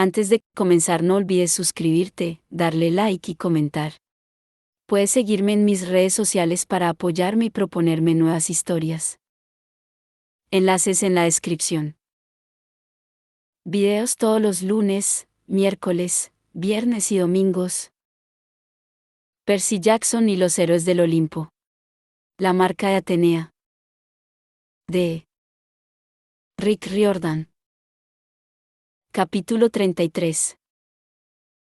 Antes de comenzar no olvides suscribirte, darle like y comentar. Puedes seguirme en mis redes sociales para apoyarme y proponerme nuevas historias. Enlaces en la descripción. Videos todos los lunes, miércoles, viernes y domingos. Percy Jackson y los héroes del Olimpo. La marca de Atenea. De Rick Riordan. Capítulo 33.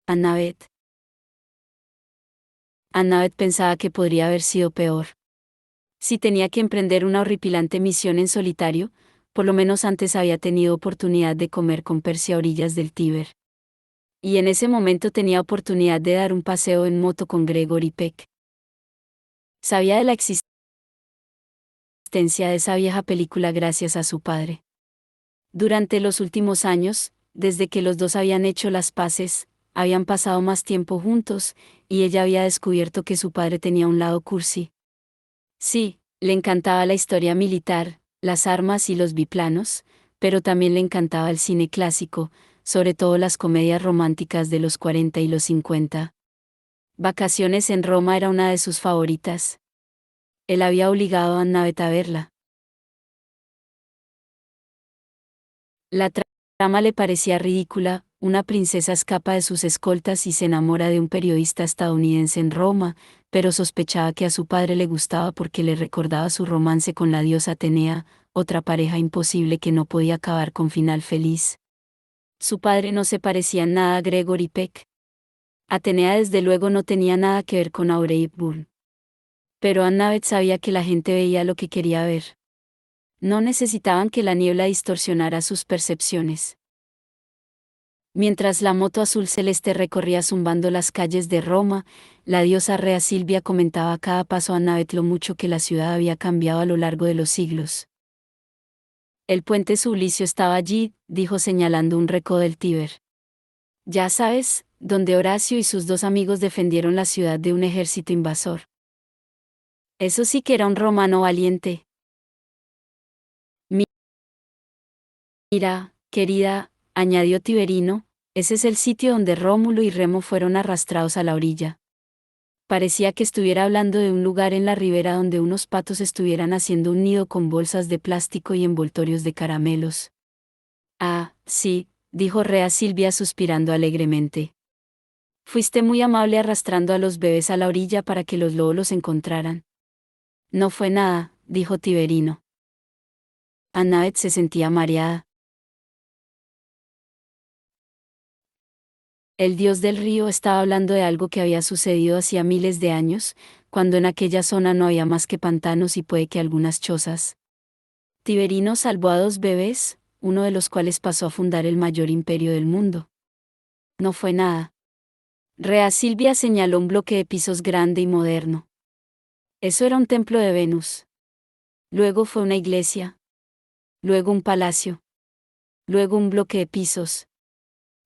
Annabeth. Annabeth pensaba que podría haber sido peor. Si tenía que emprender una horripilante misión en solitario, por lo menos antes había tenido oportunidad de comer con Percy a orillas del Tíber. Y en ese momento tenía oportunidad de dar un paseo en moto con Gregory Peck. Sabía de la existencia de esa vieja película gracias a su padre. Durante los últimos años, desde que los dos habían hecho las paces, habían pasado más tiempo juntos, y ella había descubierto que su padre tenía un lado cursi. Sí, le encantaba la historia militar, las armas y los biplanos, pero también le encantaba el cine clásico, sobre todo las comedias románticas de los 40 y los 50. Vacaciones en Roma era una de sus favoritas. Él había obligado a Annabeth a verla. La trama le parecía ridícula: una princesa escapa de sus escoltas y se enamora de un periodista estadounidense en Roma, pero sospechaba que a su padre le gustaba porque le recordaba su romance con la diosa Atenea, otra pareja imposible que no podía acabar con final feliz. Su padre no se parecía en nada a Gregory Peck. Atenea desde luego no tenía nada que ver con Audrey Hepburn. Pero Annabeth sabía que la gente veía lo que quería ver. No necesitaban que la niebla distorsionara sus percepciones. Mientras la moto azul celeste recorría zumbando las calles de Roma, la diosa Rea Silvia comentaba a cada paso a Annabeth lo mucho que la ciudad había cambiado a lo largo de los siglos. El puente Sublicio estaba allí, dijo señalando un recodo del Tíber. Ya sabes, donde Horacio y sus dos amigos defendieron la ciudad de un ejército invasor. Eso sí que era un romano valiente. Mira, querida, añadió Tiberino, ese es el sitio donde Rómulo y Remo fueron arrastrados a la orilla. Parecía que estuviera hablando de un lugar en la ribera donde unos patos estuvieran haciendo un nido con bolsas de plástico y envoltorios de caramelos. Ah, sí, dijo Rea Silvia suspirando alegremente. Fuiste muy amable arrastrando a los bebés a la orilla para que los lobos los encontraran. No fue nada, dijo Tiberino. Annabeth se sentía mareada. El dios del río estaba hablando de algo que había sucedido hacía miles de años, cuando en aquella zona no había más que pantanos y puede que algunas chozas. Tiberino salvó a 2 bebés, uno de los cuales pasó a fundar el mayor imperio del mundo. No fue nada. Rea Silvia señaló un bloque de pisos grande y moderno. Eso era un templo de Venus. Luego fue una iglesia. Luego un palacio. Luego un bloque de pisos.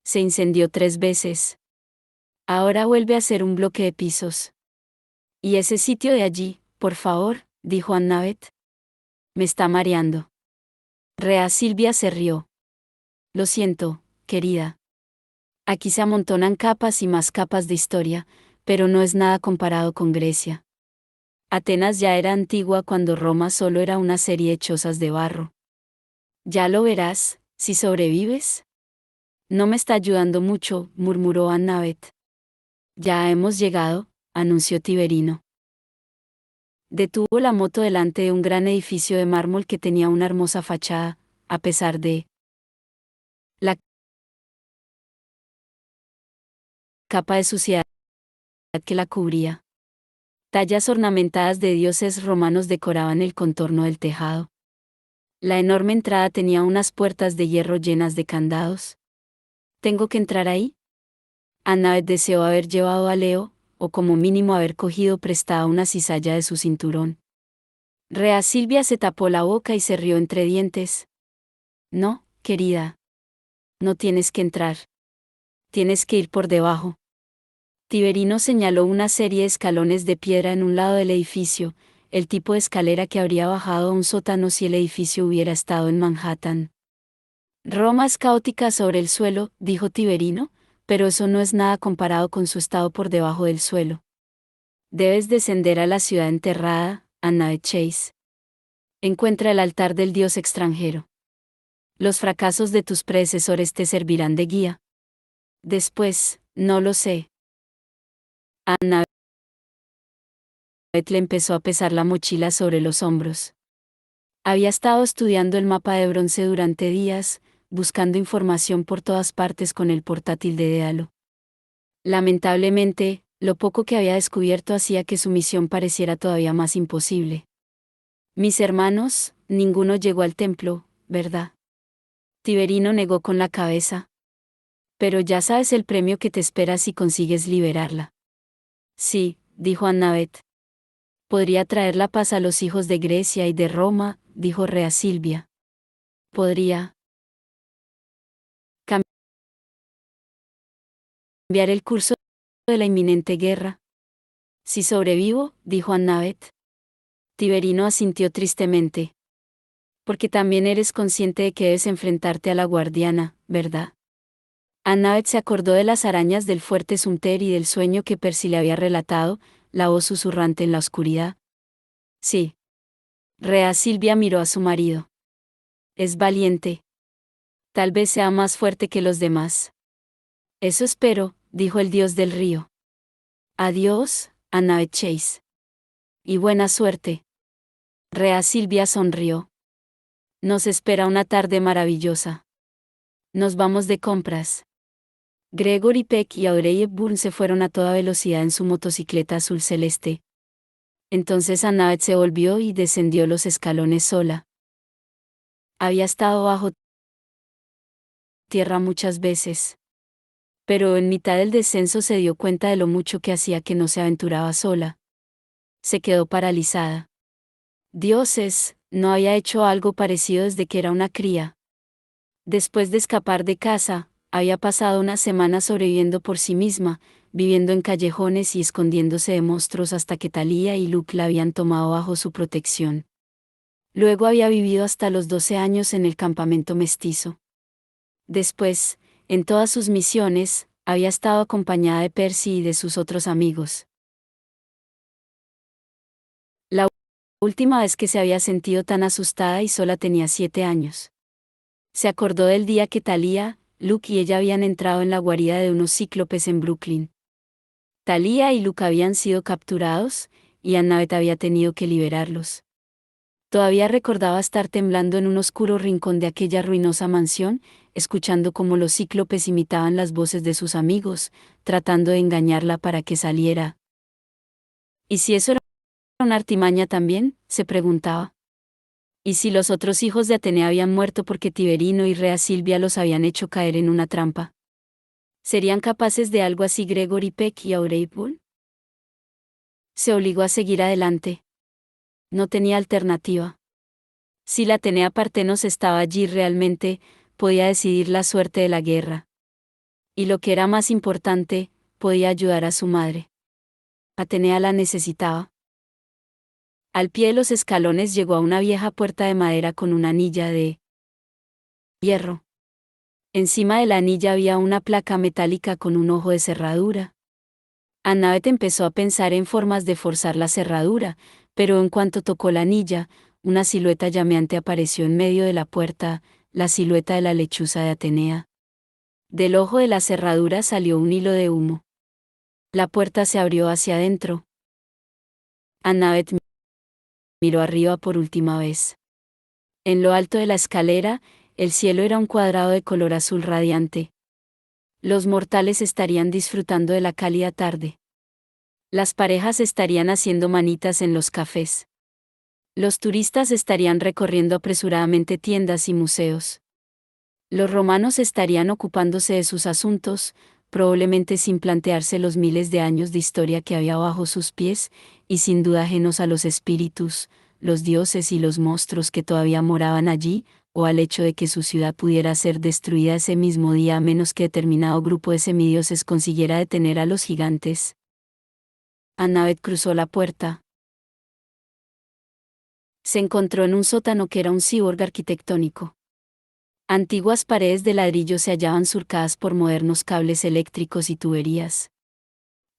Se incendió 3 veces. Ahora vuelve a ser un bloque de pisos. ¿Y ese sitio de allí, por favor?, dijo Annabeth. Me está mareando. Rea Silvia se rió. Lo siento, querida. Aquí se amontonan capas y más capas de historia, pero no es nada comparado con Grecia. Atenas ya era antigua cuando Roma solo era una serie de chozas de barro. Ya lo verás, si sobrevives. No me está ayudando mucho, murmuró Annabeth. Ya hemos llegado, anunció Tiberino. Detuvo la moto delante de un gran edificio de mármol que tenía una hermosa fachada, a pesar de la capa de suciedad que la cubría. Tallas ornamentadas de dioses romanos decoraban el contorno del tejado. La enorme entrada tenía unas puertas de hierro llenas de candados. ¿Tengo que entrar ahí? Annabeth deseó haber llevado a Leo, o como mínimo haber cogido prestada una cizalla de su cinturón. Rea Silvia se tapó la boca y se rió entre dientes. No, querida. No tienes que entrar. Tienes que ir por debajo. Tiberino señaló una serie de escalones de piedra en un lado del edificio, el tipo de escalera que habría bajado a un sótano si el edificio hubiera estado en Manhattan. Roma es caótica sobre el suelo, dijo Tiberino, pero eso no es nada comparado con su estado por debajo del suelo. Debes descender a la ciudad enterrada, Annabeth Chase. Encuentra el altar del dios extranjero. Los fracasos de tus predecesores te servirán de guía. Después, no lo sé. Annabeth le empezó a pesar la mochila sobre los hombros. Había estado estudiando el mapa de bronce durante días, buscando información por todas partes con el portátil de Dédalo. Lamentablemente, lo poco que había descubierto hacía que su misión pareciera todavía más imposible. Mis hermanos, ninguno llegó al templo, ¿verdad? Tiberino negó con la cabeza. Pero ya sabes el premio que te espera si consigues liberarla. Sí, dijo Annabeth. Podría traer la paz a los hijos de Grecia y de Roma, dijo Rea Silvia. Podría cambiar el curso de la inminente guerra. Si sobrevivo, dijo Annabeth. Tiberino asintió tristemente. Porque también eres consciente de que debes enfrentarte a la guardiana, ¿verdad? Annabeth se acordó de las arañas del fuerte Sumter y del sueño que Percy le había relatado, la voz susurrante en la oscuridad. Sí. Rea Silvia miró a su marido. Es valiente. Tal vez sea más fuerte que los demás. Eso espero, dijo el dios del río. Adiós, Annabeth Chase. Y buena suerte. Rea Silvia sonrió. Nos espera una tarde maravillosa. Nos vamos de compras. Gregory Peck y Audrey Hepburn se fueron a toda velocidad en su motocicleta azul celeste. Entonces Annabeth se volvió y descendió los escalones sola. Había estado bajo tierra muchas veces. Pero en mitad del descenso se dio cuenta de lo mucho que hacía que no se aventuraba sola. Se quedó paralizada. Dioses, no había hecho algo parecido desde que era una cría. Después de escapar de casa, había pasado una semana sobreviviendo por sí misma, viviendo en callejones y escondiéndose de monstruos hasta que Talia y Luke la habían tomado bajo su protección. Luego había vivido hasta los 12 años en el campamento mestizo. Después, en todas sus misiones, había estado acompañada de Percy y de sus otros amigos. La última vez que se había sentido tan asustada y sola tenía 7 años. Se acordó del día que Talia, Luke y ella habían entrado en la guarida de unos cíclopes en Brooklyn. Talia y Luke habían sido capturados, y Annabeth había tenido que liberarlos. Todavía recordaba estar temblando en un oscuro rincón de aquella ruinosa mansión, escuchando cómo los cíclopes imitaban las voces de sus amigos, tratando de engañarla para que saliera. ¿Y si eso era una artimaña también?, se preguntaba. ¿Y si los otros hijos de Atenea habían muerto porque Tiberino y Rea Silvia los habían hecho caer en una trampa? ¿Serían capaces de algo así Gregory Peck y Audrey Hepburn? Se obligó a seguir adelante. No tenía alternativa. Si la Atenea Partenos estaba allí realmente, podía decidir la suerte de la guerra. Y lo que era más importante, podía ayudar a su madre. Atenea la necesitaba. Al pie de los escalones llegó a una vieja puerta de madera con una anilla de hierro. Encima de la anilla había una placa metálica con un ojo de cerradura. Annabeth empezó a pensar en formas de forzar la cerradura, pero en cuanto tocó la anilla, una silueta llameante apareció en medio de la puerta, la silueta de la lechuza de Atenea. Del ojo de la cerradura salió un hilo de humo. La puerta se abrió hacia adentro. Annabeth miró arriba por última vez. En lo alto de la escalera, el cielo era un cuadrado de color azul radiante. Los mortales estarían disfrutando de la cálida tarde. Las parejas estarían haciendo manitas en los cafés. Los turistas estarían recorriendo apresuradamente tiendas y museos. Los romanos estarían ocupándose de sus asuntos, probablemente sin plantearse los miles de años de historia que había bajo sus pies, y sin duda ajenos a los espíritus, los dioses y los monstruos que todavía moraban allí, o al hecho de que su ciudad pudiera ser destruida ese mismo día a menos que determinado grupo de semidioses consiguiera detener a los gigantes. Annabeth cruzó la puerta. Se encontró en un sótano que era un cyborg arquitectónico. Antiguas paredes de ladrillo se hallaban surcadas por modernos cables eléctricos y tuberías.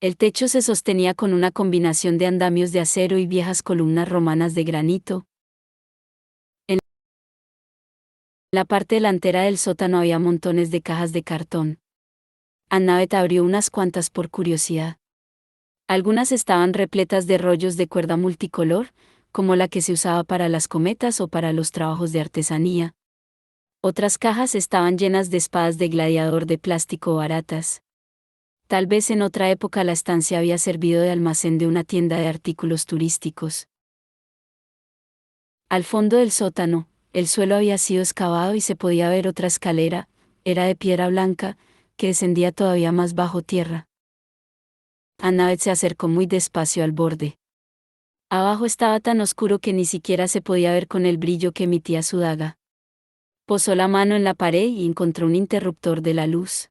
El techo se sostenía con una combinación de andamios de acero y viejas columnas romanas de granito. En la parte delantera del sótano había montones de cajas de cartón. Annabeth abrió unas cuantas por curiosidad. Algunas estaban repletas de rollos de cuerda multicolor, como la que se usaba para las cometas o para los trabajos de artesanía. Otras cajas estaban llenas de espadas de gladiador de plástico baratas. Tal vez en otra época la estancia había servido de almacén de una tienda de artículos turísticos. Al fondo del sótano, el suelo había sido excavado y se podía ver otra escalera, era de piedra blanca, que descendía todavía más bajo tierra. Annabeth se acercó muy despacio al borde. Abajo estaba tan oscuro que ni siquiera se podía ver con el brillo que emitía su daga. Posó la mano en la pared y encontró un interruptor de la luz.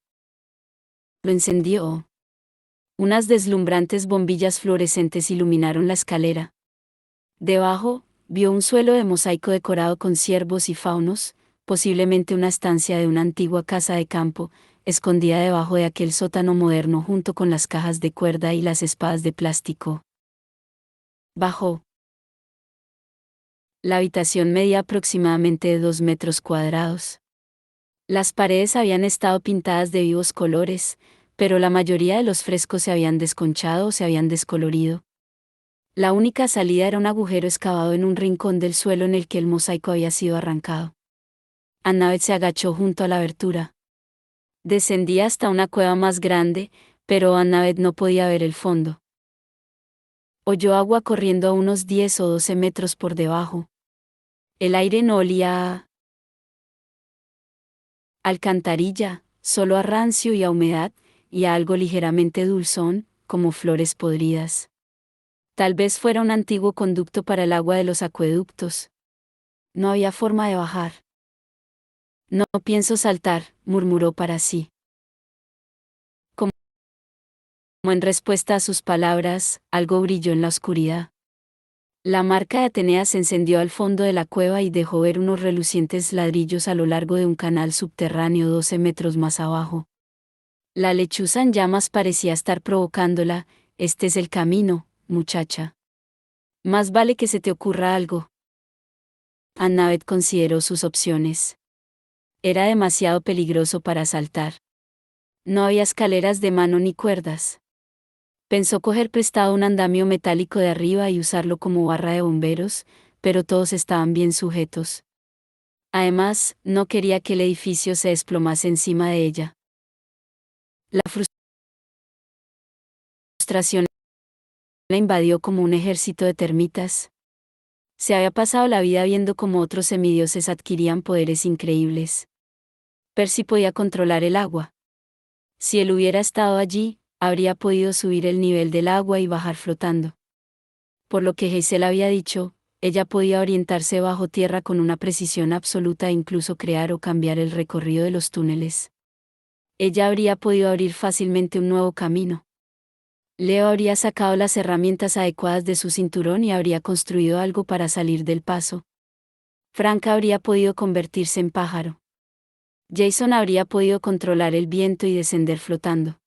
Lo encendió. Unas deslumbrantes bombillas fluorescentes iluminaron la escalera. Debajo, vio un suelo de mosaico decorado con ciervos y faunos, posiblemente una estancia de una antigua casa de campo, escondida debajo de aquel sótano moderno junto con las cajas de cuerda y las espadas de plástico. Bajó. La habitación medía aproximadamente de 2 metros cuadrados. Las paredes habían estado pintadas de vivos colores, pero la mayoría de los frescos se habían desconchado o se habían descolorido. La única salida era un agujero excavado en un rincón del suelo en el que el mosaico había sido arrancado. Annabeth se agachó junto a la abertura. Descendía hasta una cueva más grande, pero Annabeth no podía ver el fondo. Oyó agua corriendo a unos 10 o 12 metros por debajo. El aire no olía a alcantarilla, solo a rancio y a humedad, y a algo ligeramente dulzón, como flores podridas. Tal vez fuera un antiguo conducto para el agua de los acueductos. No había forma de bajar. No pienso saltar, murmuró para sí. Como en respuesta a sus palabras, algo brilló en la oscuridad. La marca de Atenea se encendió al fondo de la cueva y dejó ver unos relucientes ladrillos a lo largo de un canal subterráneo 12 metros más abajo. La lechuza en llamas parecía estar provocándola. Este es el camino, muchacha. Más vale que se te ocurra algo. Annabeth consideró sus opciones. Era demasiado peligroso para saltar. No había escaleras de mano ni cuerdas. Pensó coger prestado un andamio metálico de arriba y usarlo como barra de bomberos, pero todos estaban bien sujetos. Además, no quería que el edificio se desplomase encima de ella. La frustración la invadió como un ejército de termitas. Se había pasado la vida viendo cómo otros semidioses adquirían poderes increíbles. Percy podía controlar el agua. Si él hubiera estado allí, habría podido subir el nivel del agua y bajar flotando. Por lo que Hazel había dicho, ella podía orientarse bajo tierra con una precisión absoluta e incluso crear o cambiar el recorrido de los túneles. Ella habría podido abrir fácilmente un nuevo camino. Leo habría sacado las herramientas adecuadas de su cinturón y habría construido algo para salir del paso. Frank habría podido convertirse en pájaro. Jason habría podido controlar el viento y descender flotando.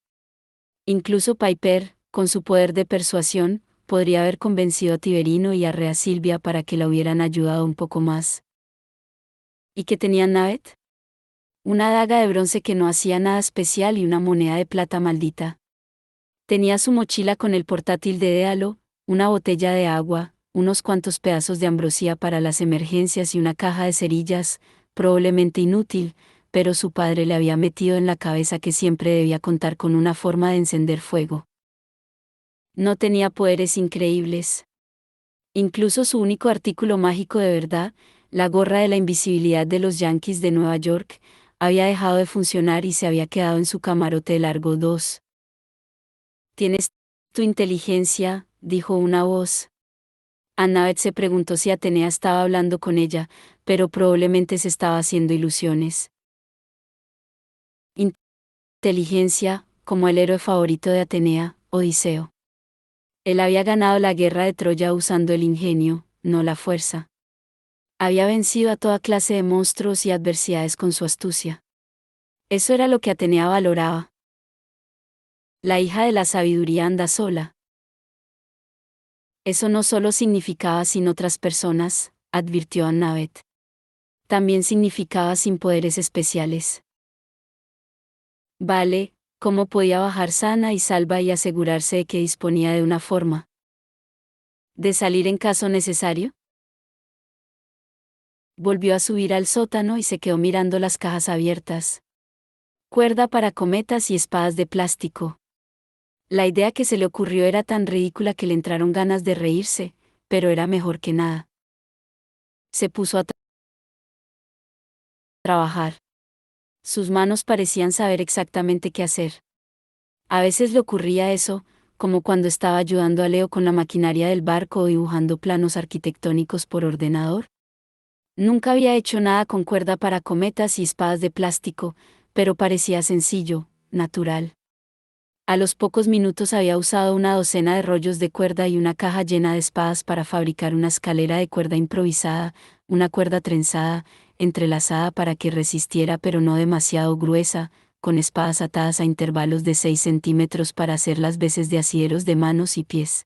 Incluso Piper, con su poder de persuasión, podría haber convencido a Tiberino y a Rea Silvia para que la hubieran ayudado un poco más. ¿Y qué tenía Annabeth? Una daga de bronce que no hacía nada especial y una moneda de plata maldita. Tenía su mochila con el portátil de Déalo, una botella de agua, unos cuantos pedazos de ambrosía para las emergencias y una caja de cerillas, probablemente inútil, pero su padre le había metido en la cabeza que siempre debía contar con una forma de encender fuego. No tenía poderes increíbles. Incluso su único artículo mágico de verdad, la gorra de la invisibilidad de los Yankees de Nueva York, había dejado de funcionar y se había quedado en su camarote de largo 2. «Tienes tu inteligencia», dijo una voz. Annabeth se preguntó si Atenea estaba hablando con ella, pero probablemente se estaba haciendo ilusiones. Inteligencia, como el héroe favorito de Atenea, Odiseo. Él había ganado la guerra de Troya usando el ingenio, no la fuerza. Había vencido a toda clase de monstruos y adversidades con su astucia. Eso era lo que Atenea valoraba. La hija de la sabiduría anda sola. Eso no solo significaba sin otras personas, advirtió Annabeth. También significaba sin poderes especiales. Vale, ¿cómo podía bajar sana y salva y asegurarse de que disponía de una forma de salir en caso necesario? Volvió a subir al sótano y se quedó mirando las cajas abiertas. Cuerda para cometas y espadas de plástico. La idea que se le ocurrió era tan ridícula que le entraron ganas de reírse, pero era mejor que nada. Se puso a trabajar. Sus manos parecían saber exactamente qué hacer. A veces le ocurría eso, como cuando estaba ayudando a Leo con la maquinaria del barco o dibujando planos arquitectónicos por ordenador. Nunca había hecho nada con cuerda para cometas y espadas de plástico, pero parecía sencillo, natural. A los pocos minutos había usado una docena de rollos de cuerda y una caja llena de espadas para fabricar una escalera de cuerda improvisada, una cuerda trenzada, entrelazada para que resistiera pero no demasiado gruesa, con espadas atadas a intervalos de 6 centímetros para hacer las veces de asideros de manos y pies.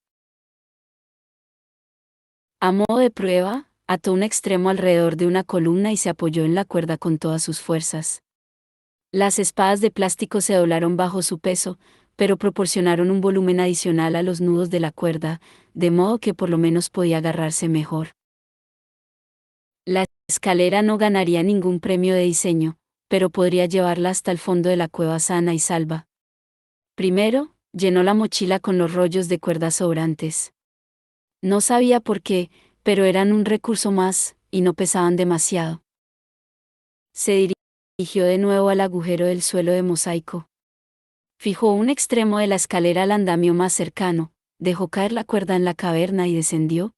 A modo de prueba, ató un extremo alrededor de una columna y se apoyó en la cuerda con todas sus fuerzas. Las espadas de plástico se doblaron bajo su peso, pero proporcionaron un volumen adicional a los nudos de la cuerda, de modo que por lo menos podía agarrarse mejor. La escalera no ganaría ningún premio de diseño, pero podría llevarla hasta el fondo de la cueva sana y salva. Primero, llenó la mochila con los rollos de cuerda sobrantes. No sabía por qué, pero eran un recurso más, y no pesaban demasiado. Se dirigió de nuevo al agujero del suelo de mosaico. Fijó un extremo de la escalera al andamio más cercano, dejó caer la cuerda en la caverna y descendió,